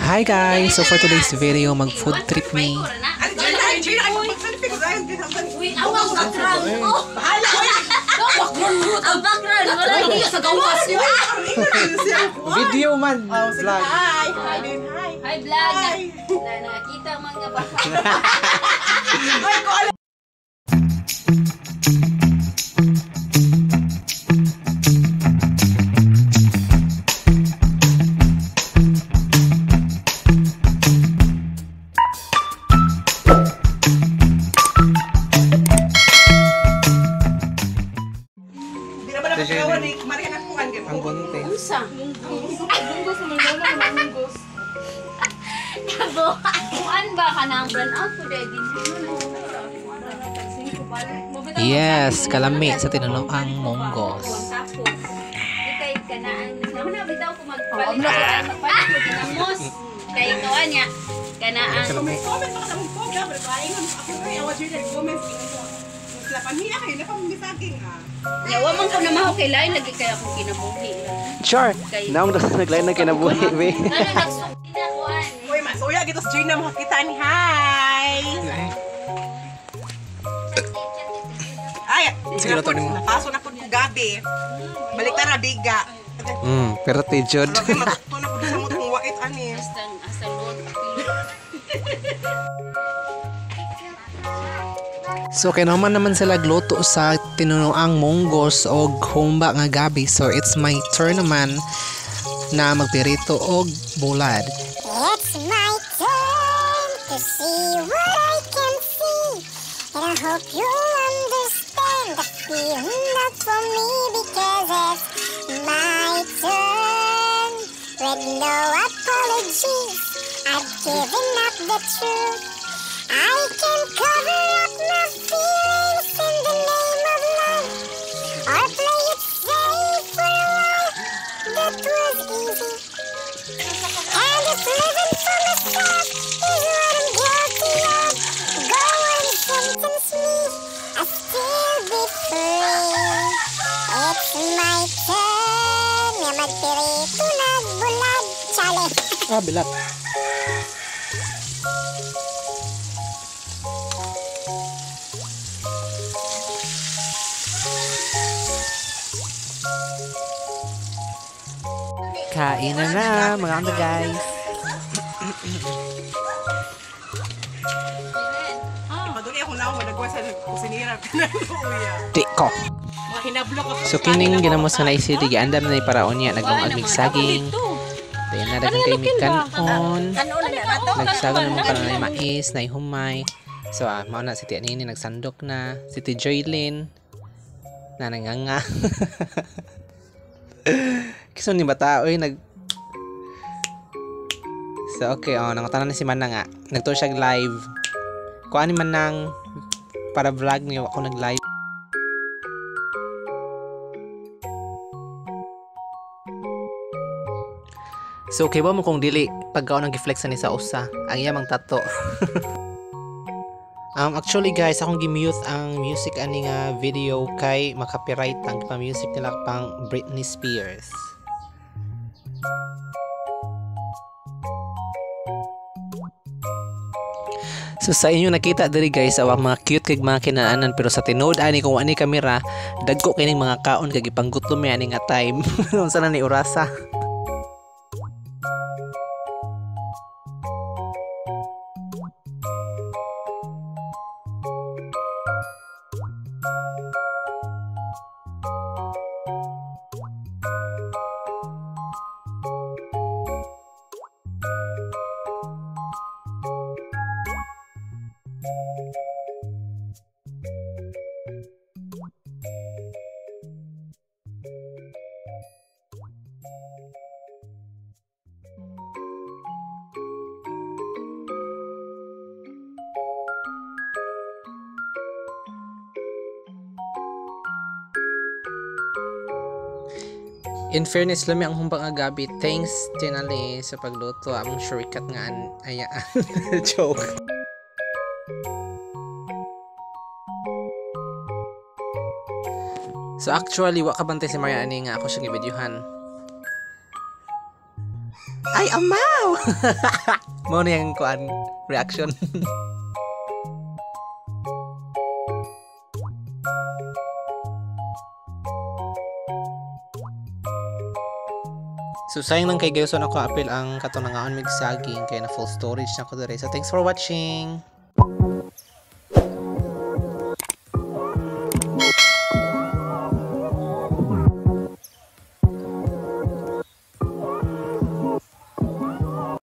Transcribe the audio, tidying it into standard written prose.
Hi guys! So for today's video, mag-food trip me. Video man! Vlog! Hi vlog! Nakakita mga baka. Ang bunte. Kuan ba ka ng brand out po dahil din? Yes, kalami sa tinunoang monggos. Ikay ka na ang bitaw ko magpalit ng mos. Kay kuan niya. Kana ang yawa man ko na maho kay lain lagi kaya akong kinabuhi. Sure! Naong naglain na kinabuhi, be. Ano nagsukti na kuan? Uy, masuya kita sa Gina makakita ni hi. Ay, Sige na to ni mo. napaso na po ng gabi. Balik na biga. Pero tijod. Lagi matukto na po sa mutong wait ani. Hasta Lord. So kinuman naman sila gluto sa tinunoang monggos o humba nga gabi. So it's my turn naman na magpirito og bulad. It's my turn to see what I can see, and I hope you understand the feeling not for me because it's my turn. With no apologies, I've given up the truth. I can cover up my feelings in the name of love, or play it safe for a while. That was easy. And if living for myself is what I'm guilty of, go and sentence me, I'll still be free. It's my turn, na magpirito ng bulad, chale. Bilat. Kain na mga anda guys. Paduli ako na madagwa sa kusinira kuya. Di ko. Mga hinablok ako. So kining ginamos nga naisili giandam na ni paraon niya nagong migsaging. Then nadagang kay mikanon. Nagsagon naman ka na mais, na humay. So mao na si Tia Nini nagsandok na. Si Tia Joylyn na nanganga. Kiso ni bata oy So okay, nangutanan na si Manang nga. Nagto siya live. Kuan ni Manang para vlog niyo ako nag-live. So okay ba mo kung dili pagkaon ang giflex ni sa usa ang iyang tato. Actually guys, akong gi-mute ang music ani nga video kay makapiright ang pa-music nila pang Britney Spears. So sa inyo nakita diri guys awang mga cute kay mga kinaanan pero sa tinuod ani kung ani kamera dagko kining mga kaon kay gipanggutom mi ani nga time. Unsa na ni orasa? In fairness, lami ang humbang agabi. Thanks tinali sa pagluto. Among shortcut nga ayaan. Joke. So actually, wa kabantay si Maria ani nga ako siyang i-videohan. Ay, amaw! Mo na yung kuan reaction. So sayang lang kay Gayson ako apil ang katunangaon mig saging kay na full storage na ko dere. So thanks for watching.